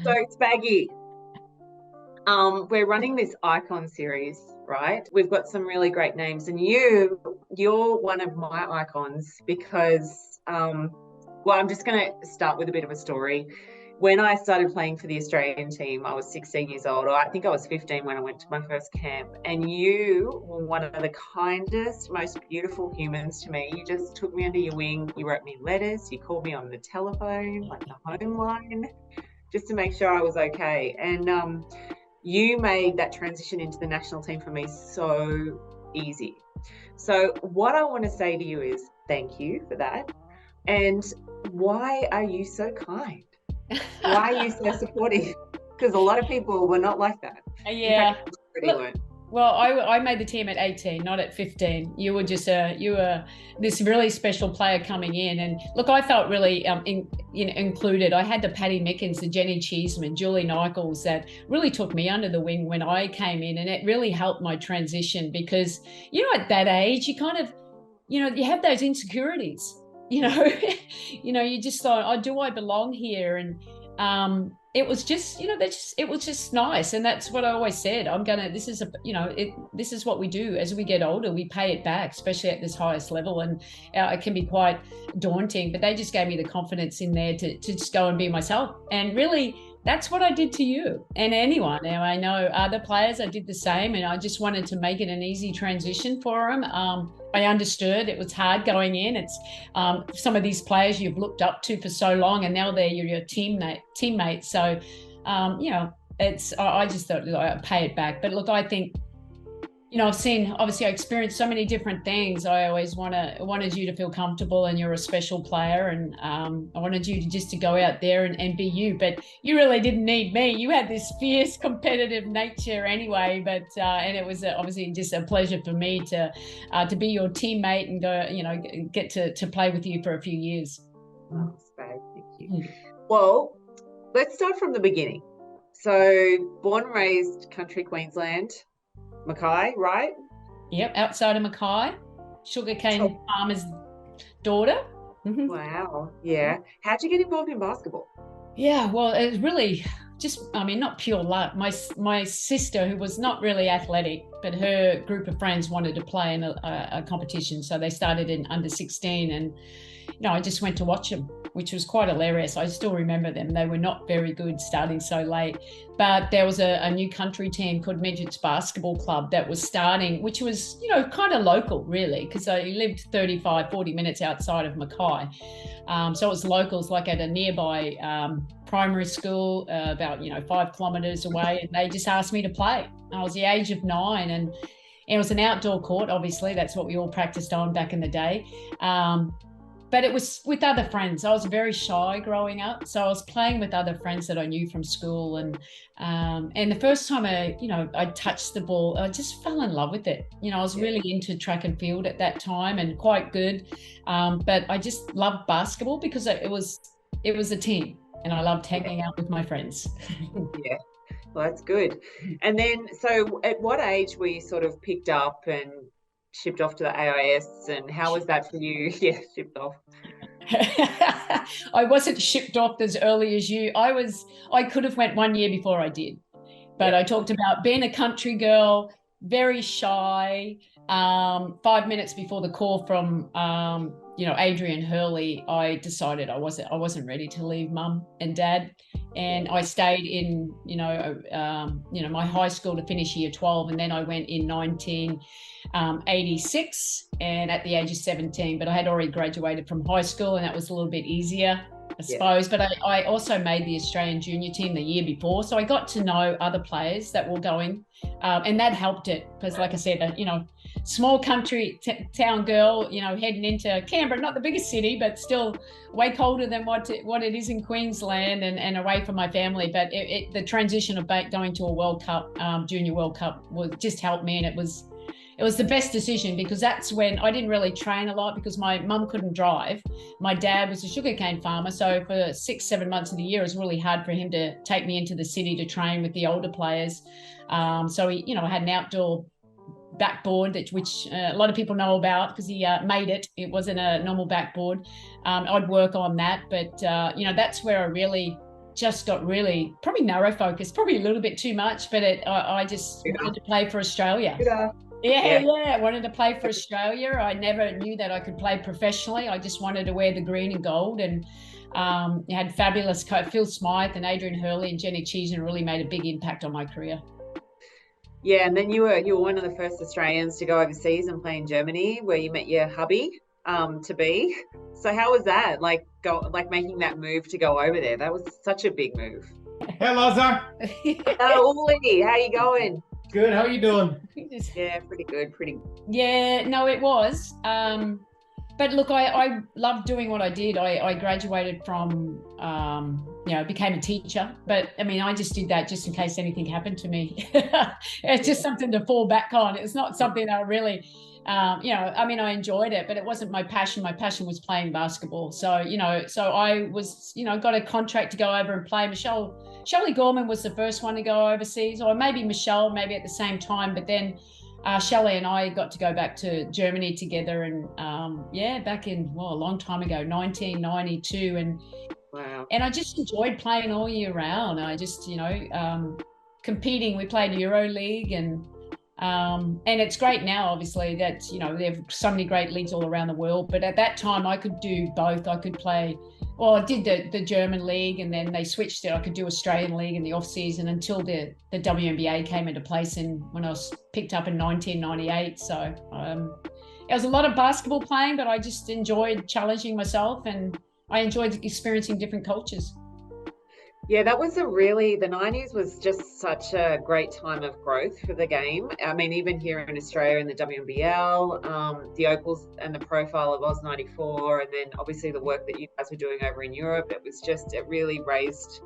So Spaggy, we're running this icon series, right? We've got some really great names, and you're one of my icons because, well, I'm just going to start with a bit of a story. When I started playing for the Australian team, I was 16 years old, or I think I was 15 when I went to my first camp, and you were one of the kindest, most beautiful humans to me. You just took me under your wing. You wrote me letters. You called me on the telephone, like the home line, just to make sure I was okay. And you made that transition into the national team for me so easy. So what I want to say to you is thank you for that. And why are you so kind? Why are you so supportive? Because a lot of people were not like that. Yeah. In fact, pretty weren't. Well, I made the team at 18, not at 15. You were this really special player coming in, and look, I felt really included. I had the Patty Mickens, the Jenny Cheeseman, Julie Nichols that really took me under the wing when I came in, and it really helped my transition because at that age you kind of you have those insecurities. You just thought, oh, do I belong here? And it was just, it was just nice. And that's what I always said. This is what we do. As we get older, we pay it back, especially at this highest level. And it can be quite daunting, but they just gave me the confidence in there to just go and be myself. And really, that's what I did to you and anyone. Now, I know other players, I did the same, and I just wanted to make it an easy transition for them. I understood it was hard going in. It's some of these players you've looked up to for so long, and now they're your teammates. So, I just thought I'd pay it back. But look, I think, obviously I experienced so many different things. I always wanted you to feel comfortable, and you're a special player, and I wanted you to go out there and be you, but you really didn't need me. You had this fierce competitive nature anyway, but and it was obviously just a pleasure for me to be your teammate and go, get to play with you for a few years. Oh, thank you. Well, let's start from the beginning. So born and raised country Queensland, Mackay, right? Yep, outside of Mackay, sugarcane farmer's daughter. Mm-hmm. Wow, yeah. How'd you get involved in basketball? Yeah, well, it was really just, not pure luck. My sister, who was not really athletic, but her group of friends wanted to play in a competition, so they started in under 16, and I just went to watch them, which was quite hilarious. I still remember them. They were not very good starting so late. But there was a new country team called Midgets Basketball Club that was starting, which was, kind of local, really, because I lived 35, 40 minutes outside of Mackay. So it was locals, like at a nearby primary school, about, 5 kilometres away. And they just asked me to play. I was the age of 9, and it was an outdoor court, obviously. That's what we all practiced on back in the day. But it was with other friends. I was very shy growing up, so I was playing with other friends that I knew from school. And the first time I touched the ball, I just fell in love with it. I was really into track and field at that time and quite good. But I just loved basketball because it was a team, and I loved hanging out with my friends. Yeah, well, that's good. And then, so at what age were you sort of picked up and shipped off to the AIS, and how was that for you? Yeah, shipped off. I wasn't shipped off as early as you. I could have went 1 year before I did, but I talked about being a country girl, very shy. 5 minutes before the call from Adrian Hurley, I decided I wasn't ready to leave mum and dad, and I stayed in my high school to finish year 12, and then I went in 1986 and at the age of 17, but I had already graduated from high school, and that was a little bit easier, I suppose. But I also made the Australian junior team the year before, so I got to know other players that were going, and that helped it because, like I said, small country town girl, heading into Canberra, not the biggest city, but still way colder than what it is in Queensland, and away from my family. But the transition of going to a World Cup, Junior World Cup, just helped me, and it was the best decision because that's when I didn't really train a lot because my mum couldn't drive. My dad was a sugarcane farmer, so for 6-7 months of the year, it was really hard for him to take me into the city to train with the older players. So he, I had an outdoor backboard, which a lot of people know about because he made it. It wasn't a normal backboard. I'd work on that, but that's where I really just got really probably narrow focused, probably a little bit too much, but I just wanted to play for Australia. Yeah, I wanted to play for Australia. I never knew that I could play professionally. I just wanted to wear the green and gold, and had fabulous Phil Smythe and Adrian Hurley and Jenny Cheeseman really made a big impact on my career. Yeah, and then you were one of the first Australians to go overseas and play in Germany, where you met your hubby to be. So how was that? Like making that move to go over there? That was such a big move. Hey, Loza. Uli, how you going? Good. How you doing? Yeah, pretty good. Yeah, no, it was. But look, I loved doing what I did. I graduated from, became a teacher. But I mean, I just did that just in case anything happened to me. It's just something to fall back on. It's not something that I really, I enjoyed it, but it wasn't my passion. My passion was playing basketball. So I was, got a contract to go over and play. Shelley Gorman was the first one to go overseas, or maybe Michelle, maybe at the same time. But then Shelley and I got to go back to Germany together, and back in a long time ago, 1992, and wow. And I just enjoyed playing all year round. I just competing. We played EuroLeague, and it's great now, obviously, that there are so many great leagues all around the world. But at that time, I could do both. I could play. Well, I did the German league, and then they switched it. I could do Australian league in the off season until the WNBA came into place when I was picked up in 1998. So it was a lot of basketball playing, but I just enjoyed challenging myself, and I enjoyed experiencing different cultures. Yeah, that was the 90s was just such a great time of growth for the game. I mean, even here in Australia in the WNBL, the Opals and the profile of Oz 94, and then obviously the work that you guys were doing over in Europe, it really raised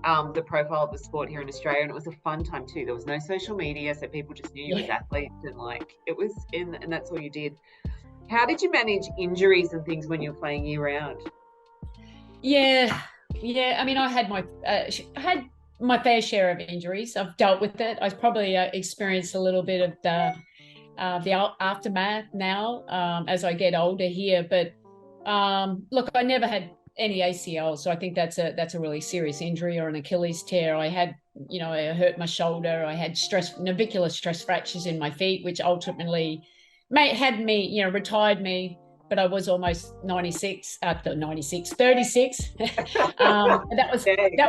the profile of the sport here in Australia, and it was a fun time too. There was no social media, so people just knew you as athletes, and that's all you did. How did you manage injuries and things when you were playing year round? Yeah, I mean, I had my fair share of injuries. I've dealt with it. I've probably experienced a little bit of the aftermath now as I get older here. But look, I never had any ACL, so I think that's a really serious injury, or an Achilles tear. I had, I hurt my shoulder. I had navicular stress fractures in my feet, which ultimately retired me. But I was almost 36. That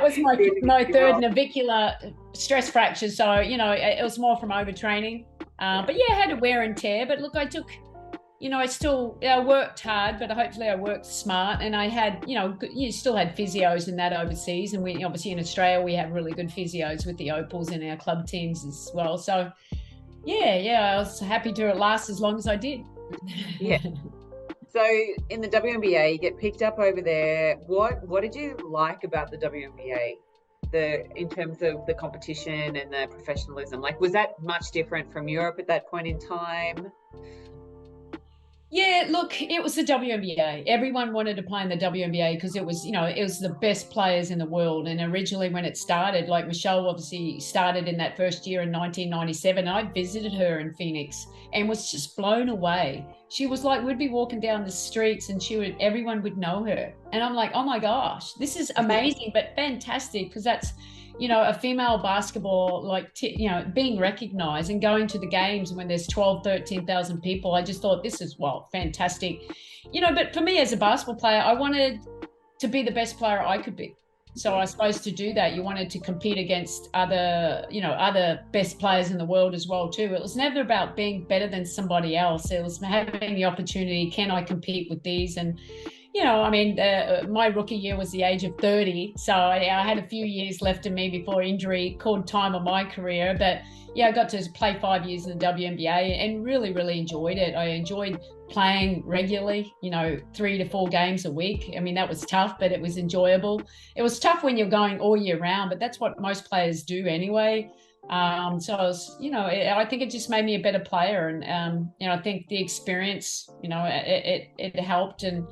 was my third navicular stress fracture. So, it was more from overtraining. But yeah, I had a wear and tear. But look, I took, I worked hard, but hopefully I worked smart. And I had, you still had physios in that overseas. And we obviously in Australia, we have really good physios with the Opals in our club teams as well. So I was happy to last as long as I did. Yeah. So in the WNBA, you get picked up over there. What did you like about the WNBA, in terms of the competition and the professionalism? Like, was that much different from Europe at that point in time? Yeah, look, it was the WNBA. Everyone wanted to play in the WNBA because it was the best players in the world. And originally when it started, like Michelle obviously started in that first year in 1997. I visited her in Phoenix and was just blown away. She was like, we'd be walking down the streets and everyone would know her. And I'm like, oh my gosh, this is amazing, but fantastic, because that's, a female basketball, being recognized and going to the games when there's 13,000 people. I just thought this is, fantastic. But for me as a basketball player, I wanted to be the best player I could be. So I suppose to do that, you wanted to compete against other best players in the world as well too. It was never about being better than somebody else. It was having the opportunity, can I compete with these? And my rookie year was the age of 30. So I had a few years left in me before injury called time on my career. But I got to play 5 years in the WNBA and really, really enjoyed it. I enjoyed playing regularly, 3 to 4 games a week. I mean, that was tough, but it was enjoyable. It was tough when you're going all year round, but that's what most players do anyway. So I was, I think it just made me a better player. And, I think the experience, it helped. And,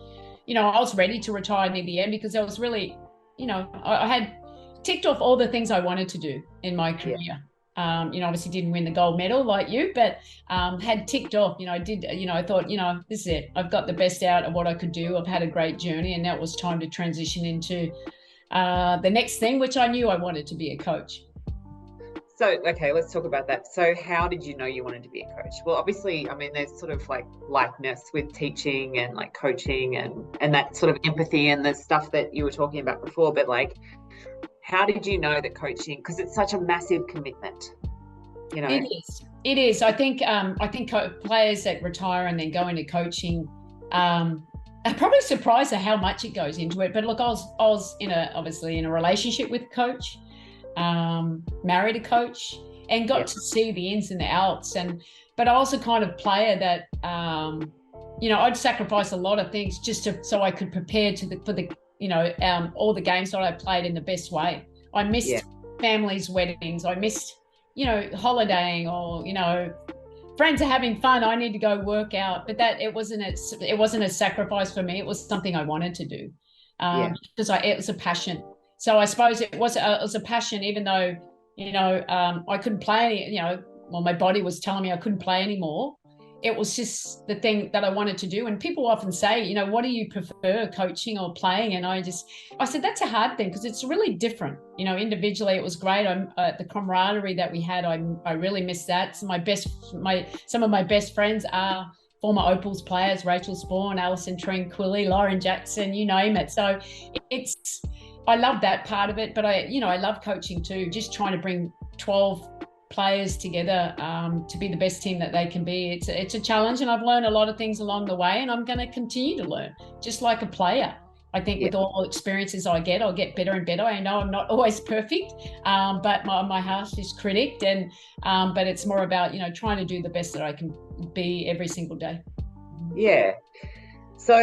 I was ready to retire near the end because I was really, I had ticked off all the things I wanted to do in my career. Yeah. Obviously didn't win the gold medal like you, but had ticked off, I thought, this is it. I've got the best out of what I could do. I've had a great journey, and now it was time to transition into the next thing, which I knew I wanted to be a coach. So, okay, let's talk about that. So how did you know you wanted to be a coach? Well, obviously, I mean, there's sort of like likeness with teaching and like coaching and that sort of empathy and the stuff that you were talking about before. But like, how did you know that coaching, because it's such a massive commitment, you know? It is. I think players that retire and then go into coaching are probably surprised at how much it goes into it. But look, I was obviously in a relationship with a coach. Married a coach and got to see the ins and the outs, but I was a kind of player that I'd sacrifice a lot of things just so I could prepare for the all the games that I played in the best way. I missed families' weddings, I missed holidaying, or friends are having fun, I need to go work out, but that it wasn't a sacrifice for me. It was something I wanted to do because it was a passion. So I suppose it was a passion, even though, I couldn't play my body was telling me I couldn't play anymore. It was just the thing that I wanted to do. And people often say, what do you prefer, coaching or playing? And I said, that's a hard thing because it's really different. Individually, it was great. The camaraderie that we had, I really miss that. So some of my best friends are former Opals players, Rachel Spawn, Alison Tranquilli, Lauren Jackson, you name it. So I love that part of it, but I love coaching too, just trying to bring 12 players together to be the best team that they can be. It's a challenge, and I've learned a lot of things along the way, and I'm going to continue to learn, just like a player. I think with all experiences I'll get better and better. I know I'm not always perfect, but my harshest critic, but it's more about, trying to do the best that I can be every single day. Yeah. So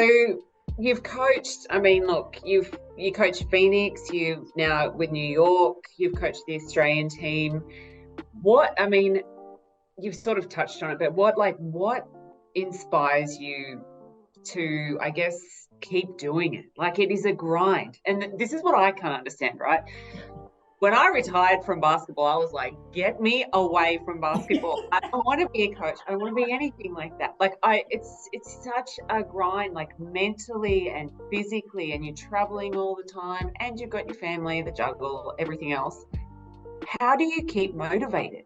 you've coached, I mean, look, you coached Phoenix, you've now with New York, you've coached the Australian team. You've sort of touched on it, but what inspires you to, I guess, keep doing it? Like, it is a grind. And this is what I can't understand, right? When I retired from basketball, I was like, get me away from basketball. I don't want to be a coach. I don't want to be anything like that. Like, it's such a grind, like mentally and physically, and you're traveling all the time, and you've got your family, the juggle, everything else. How do you keep motivated?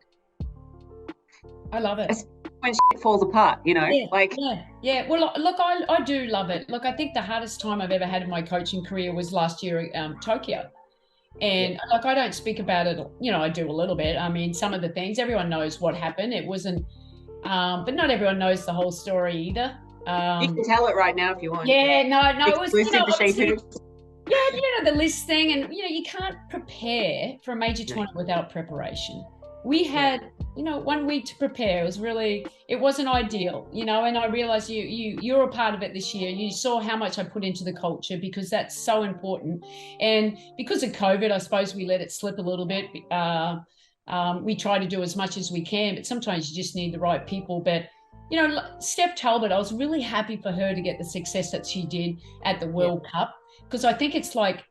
I love it. When shit falls apart, Yeah. Well, look, I do love it. Look, I think the hardest time I've ever had in my coaching career was last year at Tokyo. And like, I don't speak about it, I do a little bit. I mean, some of the things, everyone knows what happened. It wasn't, but not everyone knows the whole story either. You can tell it right now if you want. Yeah, no, it was, the the list thing, and you can't prepare for a major tournament without preparation. We had 1 week to prepare. It wasn't ideal, and I realized you're a part of it this year. You saw how much I put into the culture, because that's so important. And because of COVID, I suppose we let it slip a little bit. We try to do as much as we can, but sometimes you just need the right people. But Steph Talbot, I was really happy for her to get the success that she did at the World Cup, because I think it's like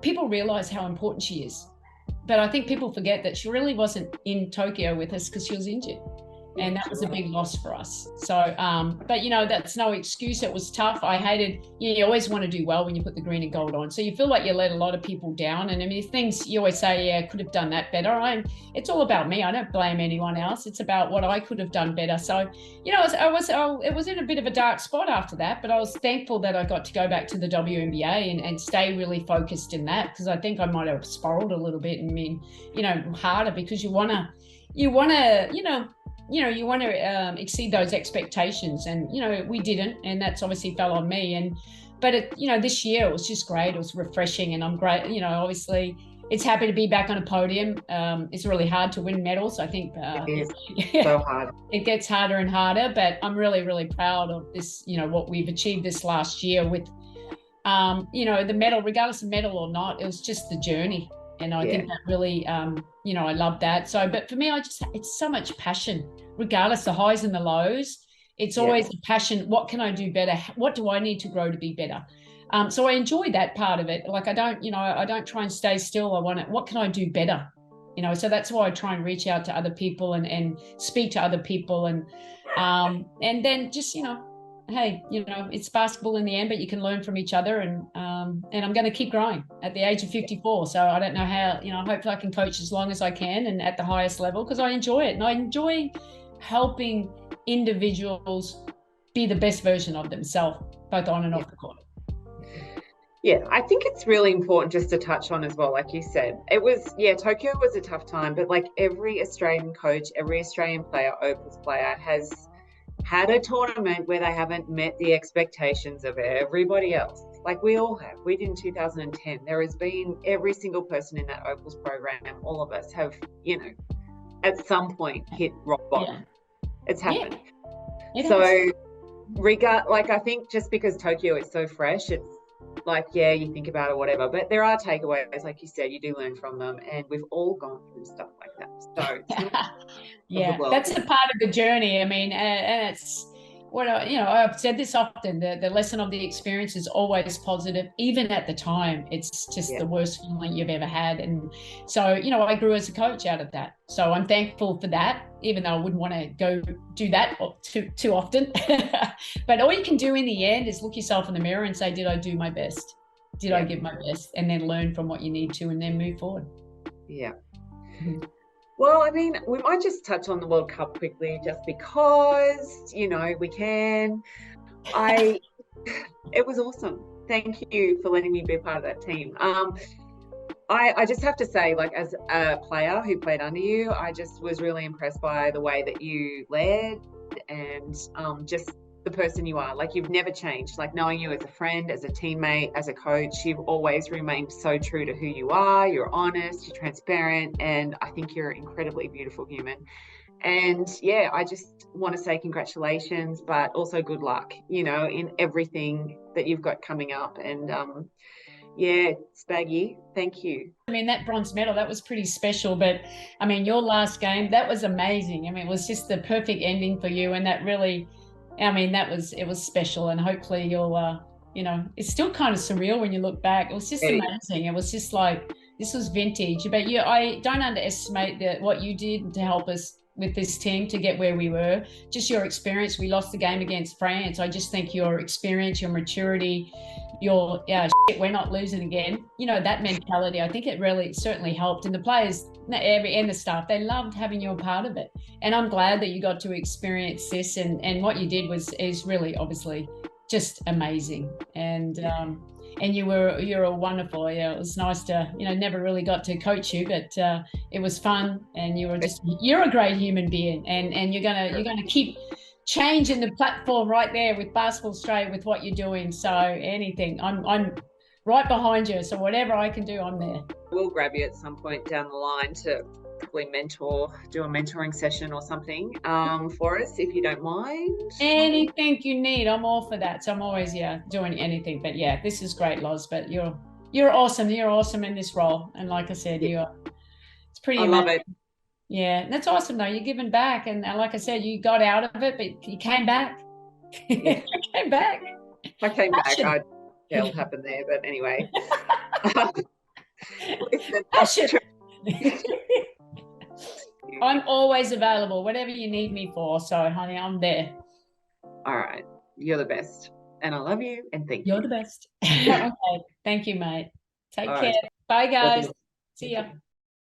people realize how important she is. But I think people forget that she really wasn't in Tokyo with us because she was injured. And that was a big loss for us. So, but that's no excuse. It was tough. I hated, you always want to do well when you put the green and gold on. So you feel like you let a lot of people down. And I mean, things you always say, I could have done that better. It's all about me. I don't blame anyone else. It's about what I could have done better. So, it was in a bit of a dark spot after that, but I was thankful that I got to go back to the WNBA and stay really focused in that, because I think I might have spiraled a little bit and been, harder, because you want to exceed those expectations, and we didn't, and that's obviously fell on me. But this year it was just great. It was refreshing, and I'm great. Obviously it's happy to be back on a podium. It's really hard to win medals. I think it is so hard. It gets harder and harder, but I'm really, really proud of this. What we've achieved this last year with, the medal, regardless of medal or not. It was just the journey. And I think that really, I love that. So, but for me, it's so much passion, regardless the highs and the lows. It's always a passion. What can I do better? What do I need to grow to be better? So I enjoy that part of it. Like, I don't try and stay still. I want it. What can I do better? So that's why I try and reach out to other people and speak to other people and then just, hey, it's basketball in the end, but you can learn from each other. And I'm going to keep growing at the age of 54. So I don't know how, hopefully I can coach as long as I can and at the highest level, because I enjoy it. And I enjoy helping individuals be the best version of themselves, both on and off the court. Yeah, I think it's really important just to touch on as well, like you said, Tokyo was a tough time, but like every Australian coach, every Australian player, Opals player has had a tournament where they haven't met the expectations of everybody else. Like we all have. We did in 2010. There has been every single person in that Opals program, all of us have, at some point hit rock bottom. Yeah. It's happened. Yeah. I think just because Tokyo is so fresh, it's like, yeah, you think about it, whatever, but there are takeaways, like you said, you do learn from them, and we've all gone through stuff like that. So that's a part of the journey. I mean, and it's what I've said this often, the lesson of the experience is always positive, even at the time it's just the worst feeling you've ever had. And so I grew as a coach out of that, so I'm thankful for that, even though I wouldn't want to go do that too often. But all you can do in the end is look yourself in the mirror and say, did I do my best? Did I give my best? And then learn from what you need to, and then move forward. Well, I mean, we might just touch on the World Cup quickly, just because, we can. It was awesome. Thank you for letting me be part of that team. I just have to say, like, as a player who played under you, I just was really impressed by the way that you led and just the person you are. Like, you've never changed. Like, knowing you as a friend, as a teammate, as a coach, you've always remained so true to who you are. You're honest, you're transparent, and I think you're an incredibly beautiful human. And I just want to say congratulations, but also good luck, in everything that you've got coming up. And Spaggy, thank you. I mean, that bronze medal, that was pretty special, but I mean, your last game, that was amazing. I mean, it was just the perfect ending for you, and that really, it was special. And hopefully you'll, it's still kind of surreal when you look back. It was just amazing. It was just like, this was vintage. But I don't underestimate what you did to help us with this team to get where we were. Just your experience. We lost the game against France. I just think your experience, your maturity, we're not losing again. That mentality, I think it really certainly helped. And the players and the staff, they loved having you a part of it. And I'm glad that you got to experience this. And what you did is really obviously just amazing. And you're a wonderful. It was nice to, never really got to coach you, but it was fun. And you're a great human being. And you're gonna keep changing the platform right there with Basketball Australia with what you're doing. So anything, I'm right behind you. So whatever I can do, I'm there. We'll grab you at some point down the line to probably do a mentoring session or something for us, if you don't mind. Anything you need, I'm all for that. So I'm always doing anything. But this is great, Loz. But you're awesome. You're awesome in this role. And like I said, it's pretty amazing. I love it. Yeah, that's awesome though. You're giving back, and like I said, you got out of it, but you came back. You came back. I came back. It'll happen there, but anyway. I'm always available, whatever you need me for. So, honey, I'm there. All right, you're the best, and I love you, and thank you. You're the best. Okay, thank you, mate. Take care. Bye, guys. See ya.